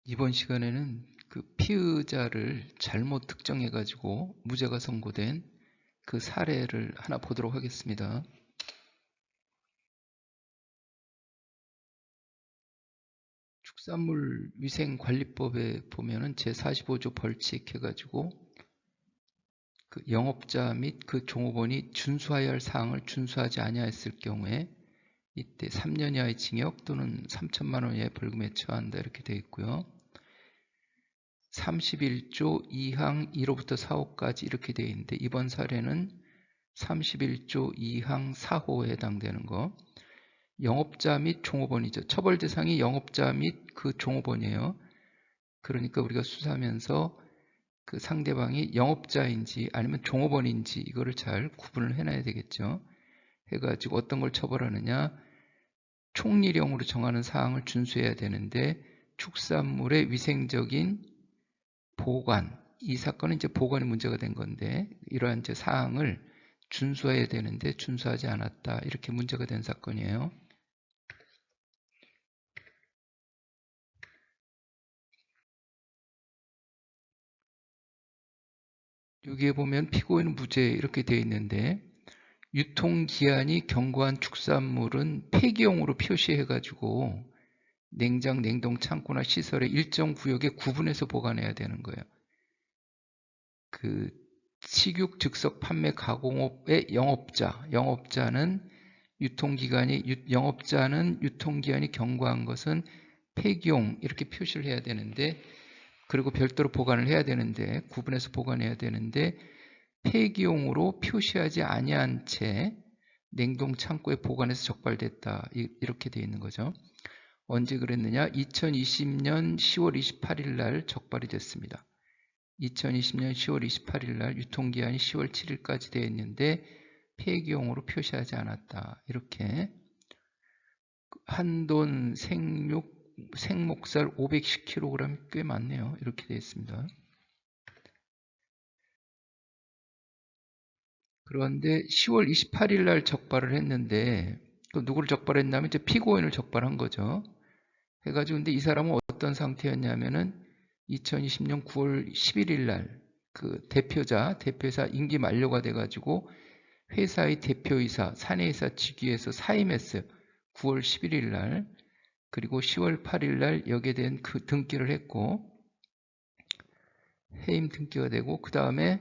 이번 시간에는 그 피의자를 잘못 특정해 가지고 무죄가 선고된 그 사례를 하나 보도록 하겠습니다. 축산물 위생관리법에 보면은 제45조 벌칙 해가지고 그 영업자 및 그 종업원이 준수하여야 할 사항을 준수하지 아니하였을 경우에 이때 3년 이하의 징역 또는 3천만 원 이하의 벌금에 처한다 이렇게 되어 있고요. 31조 2항 1호부터 4호까지 이렇게 되어 있는데 이번 사례는 31조 2항 4호에 해당되는 거. 영업자 및 종업원이죠. 처벌 대상이 영업자 및 그 종업원이에요. 그러니까 우리가 수사하면서 그 상대방이 영업자인지 아니면 종업원인지 이거를 잘 구분을 해놔야 되겠죠. 해가지고 어떤 걸 처벌하느냐, 총리령으로 정하는 사항을 준수해야 되는데 축산물의 위생적인 보관, 이 사건은 이제 보관이 문제가 된 건데 이러한 이제 사항을 준수해야 되는데 준수하지 않았다 이렇게 문제가 된 사건이에요. 여기에 보면 피고인은 무죄 이렇게 되어 있는데 유통기한이 경과한 축산물은 폐기용으로 표시해가지고 냉장, 냉동 창고나 시설의 일정 구역에 구분해서 보관해야 되는 거예요. 그 식육 즉석 판매 가공업의 영업자는 유통기한이 경과한 것은 폐기용 이렇게 표시를 해야 되는데 그리고 별도로 보관을 해야 되는데 구분해서 보관해야 되는데 폐기용으로 표시하지 아니한 채 냉동 창고에 보관해서 적발됐다 이렇게 되어 있는 거죠. 언제 그랬느냐? 2020년 10월 28일 날 적발이 됐습니다. 2020년 10월 28일 날 유통기한이 10월 7일까지 되어 있는데 폐기용으로 표시하지 않았다. 이렇게 한돈 생목살 510kg 꽤 많네요. 이렇게 되어 있습니다. 그런데 10월 28일 날 적발을 했는데 누구를 적발했냐면 이제 피고인을 적발한 거죠. 해가지고 근데 이 사람은 어떤 상태였냐면은 2020년 9월 11일 날 그 대표이사 임기 만료가 돼가지고 회사의 대표이사, 사내이사 직위에서 사임했어요. 9월 11일 날. 그리고 10월 8일 날 여기에 대한 그 등기를 했고 해임 등기가 되고 그 다음에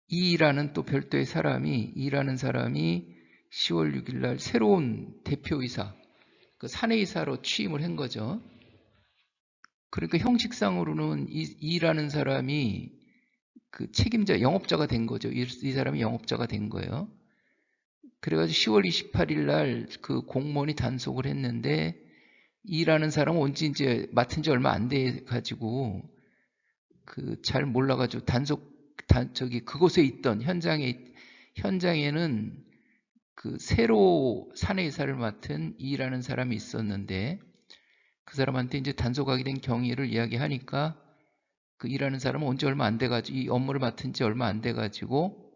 이라는 또 별도의 사람이 10월 6일 날 새로운 대표이사, 그 사내이사로 취임을 한 거죠. 그러니까 형식상으로는 이라는 사람이 그 책임자, 영업자가 된 거죠. 이 사람이 영업자가 된 거예요. 그래가지고 10월 28일 날 그 공무원이 단속을 했는데 이라는 사람은 온지 이제 맡은 지 얼마 안 돼 가지고 그 잘 몰라가지고 그곳에 있던 현장에는 그 새로 사내이사를 맡은 이라는 사람이 있었는데 그 사람한테 이제 단속하게 된 경위를 이야기하니까 그 일하는 사람은 온 지 얼마 안 돼가지고 이 업무를 맡은 지 얼마 안 돼가지고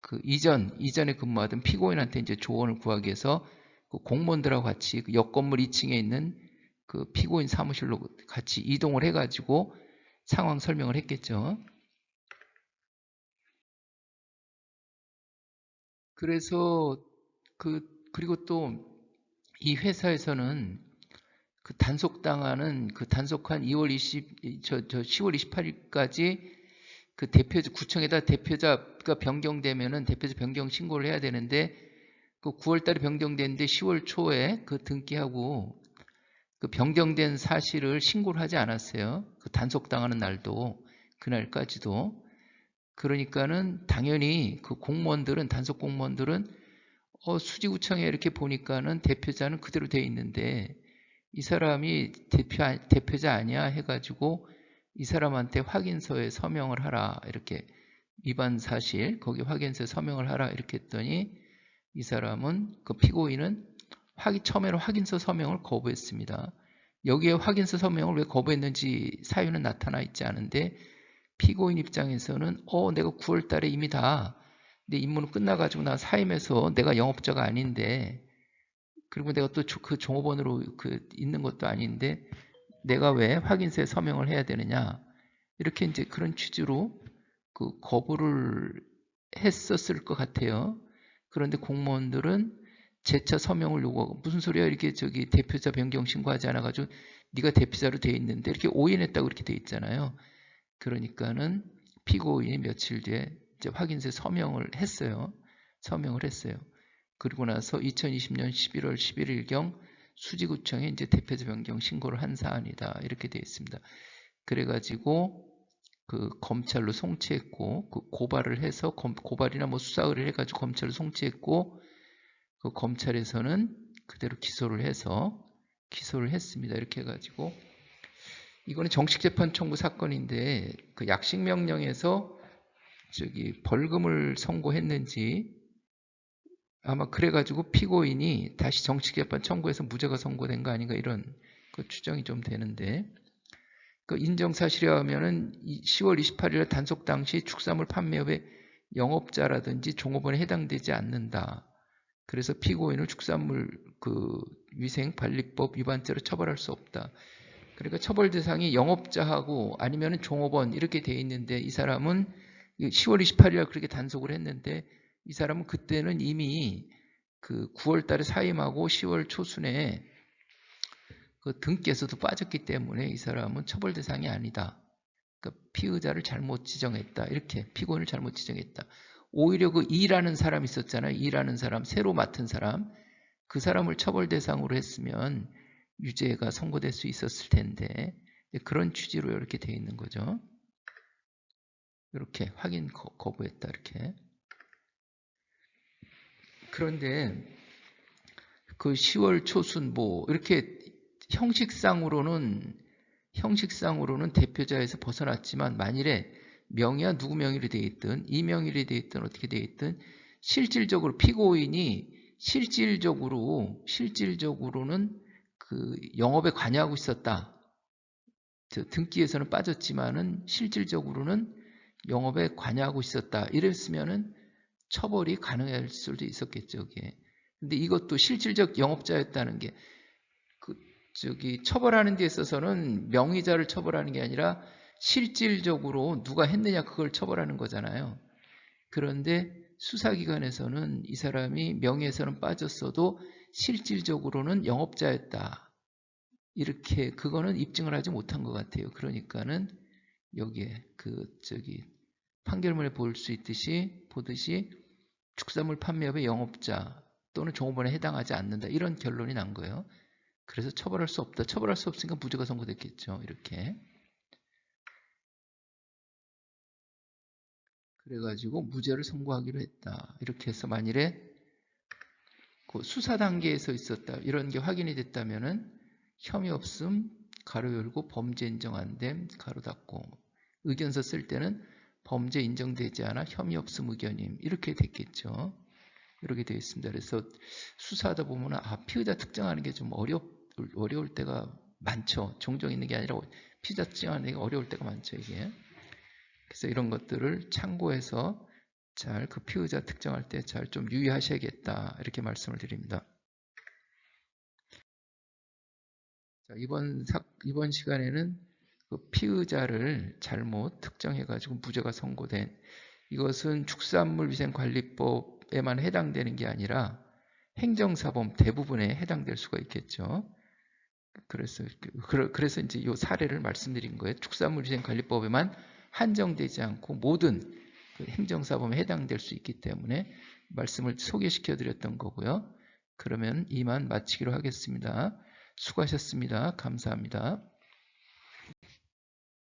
그 이전에 근무하던 피고인한테 이제 조언을 구하기 위해서 그 공무원들하고 같이 그 옆 건물 2층에 있는 그 피고인 사무실로 같이 이동을 해가지고 상황 설명을 했겠죠. 그래서 그리고 또 이 회사에서는 그 단속한 10월 28일까지 그 구청에다 대표자가 변경되면은 대표자 변경 신고를 해야 되는데 그 9월 달에 변경됐는데 10월 초에 그 등기하고 그 변경된 사실을 신고를 하지 않았어요. 그 단속당하는 날도 그날까지도. 그러니까는 당연히 그 단속 공무원들은 수지구청에 이렇게 보니까는 대표자는 그대로 돼 있는데 이 사람이 대표자 아니야 해가지고 이 사람한테 확인서에 서명을 하라 이렇게 위반 사실 거기 확인서에 서명을 하라 이렇게 했더니 이 사람은 그 피고인은 처음에는 확인서 서명을 거부했습니다. 여기에 확인서 서명을 왜 거부했는지 사유는 나타나 있지 않은데 피고인 입장에서는 내가 9월 달에 이미 다 내 임무는 끝나가지고 나 사임해서 내가 영업자가 아닌데 그리고 내가 또 그 종업원으로 있는 것도 아닌데 내가 왜 확인서에 서명을 해야 되느냐, 이렇게 이제 그런 취지로 그 거부를 했었을 것 같아요. 그런데 공무원들은 재차 서명을 요구하고, 무슨 소리야, 이렇게 저기 대표자 변경 신고하지 않아가지고 네가 대표자로 돼 있는데 이렇게 오인했다고 이렇게 돼 있잖아요. 그러니까는 피고인이 며칠 뒤에 이제 확인서에 서명을 했어요. 그리고 나서 2020년 11월 11일경 수지구청에 이제 대표자 변경 신고를 한 사안이다, 이렇게 되어 있습니다. 그래가지고 그 검찰로 송치했고, 그 고발을 해서 고발이나 뭐 수사를 해가지고 검찰로 송치했고, 그 검찰에서는 그대로 기소를 했습니다. 이렇게 해가지고 이거는 정식재판 청구 사건인데 그 약식명령에서 저기 벌금을 선고했는지 아마 그래가지고 피고인이 다시 정식재판 청구해서 무죄가 선고된 거 아닌가, 이런 그 추정이 좀 되는데, 그 인정사실에 하면은 10월 28일 단속 당시 축산물 판매업의 영업자라든지 종업원에 해당되지 않는다. 그래서 피고인을 축산물 그 위생관리법 위반죄로 처벌할 수 없다. 그러니까 처벌 대상이 영업자하고 아니면은 종업원 이렇게 돼 있는데, 이 사람은 10월 28일 그렇게 단속을 했는데 이 사람은 그때는 이미 그 9월 달에 사임하고 10월 초순에 그 등께서도 빠졌기 때문에 이 사람은 처벌 대상이 아니다. 그러니까 피의자를 잘못 지정했다. 이렇게 피고인을 잘못 지정했다. 오히려 그 이라는 사람 있었잖아요. 이라는 사람, 새로 맡은 사람, 그 사람을 처벌 대상으로 했으면 유죄가 선고될 수 있었을 텐데, 그런 취지로 이렇게 돼 있는 거죠. 이렇게 확인 거부했다, 이렇게. 그런데 그 10월 초순 뭐 이렇게 형식상으로는 대표자에서 벗어났지만, 만일에 명의가 누구 명의로 되어 있든 이 명의로 되어 있든 어떻게 되어 있든 실질적으로 피고인이 실질적으로는 그 영업에 관여하고 있었다. 등기에서는 빠졌지만은 실질적으로는 영업에 관여하고 있었다. 이랬으면은 처벌이 가능할 수도 있었겠죠, 이게. 근데 이것도 실질적 영업자였다는 게, 처벌하는 데 있어서는 명의자를 처벌하는 게 아니라 실질적으로 누가 했느냐, 그걸 처벌하는 거잖아요. 그런데 수사기관에서는 이 사람이 명의에서는 빠졌어도 실질적으로는 영업자였다, 이렇게 그거는 입증을 하지 못한 것 같아요. 그러니까는 여기에 판결문에 보듯이 축산물 판매업의 영업자 또는 종업원에 해당하지 않는다, 이런 결론이 난 거예요. 그래서 처벌할 수 없다. 처벌할 수 없으니까 무죄가 선고됐겠죠. 이렇게. 그래가지고 무죄를 선고하기로 했다. 이렇게 해서 만일에 그 수사 단계에서 있었다, 이런 게 확인이 됐다면은 혐의 없음 가로 열고 범죄 인정 안 됨 가로 닫고, 의견서 쓸 때는 범죄 인정되지 않아 혐의 없음 의견임, 이렇게 됐겠죠. 이렇게 되어 있습니다. 그래서 수사하다 보면 피의자 특정하는 게 좀 어려울 때가 많죠. 종종 있는 게 아니라 피의자 특정하는 게 어려울 때가 많죠, 이게. 그래서 이런 것들을 참고해서 잘 그 피의자 특정할 때 잘 좀 유의하셔야겠다, 이렇게 말씀을 드립니다. 자, 이번 시간에는 그 피의자를 잘못 특정해가지고 무죄가 선고된, 이것은 축산물위생관리법에만 해당되는 게 아니라 행정사범 대부분에 해당될 수가 있겠죠. 그래서 이제 이 사례를 말씀드린 거예요. 축산물위생관리법에만 한정되지 않고 모든 그 행정사범에 해당될 수 있기 때문에 말씀을 소개시켜 드렸던 거고요. 그러면 이만 마치기로 하겠습니다. 수고하셨습니다. 감사합니다.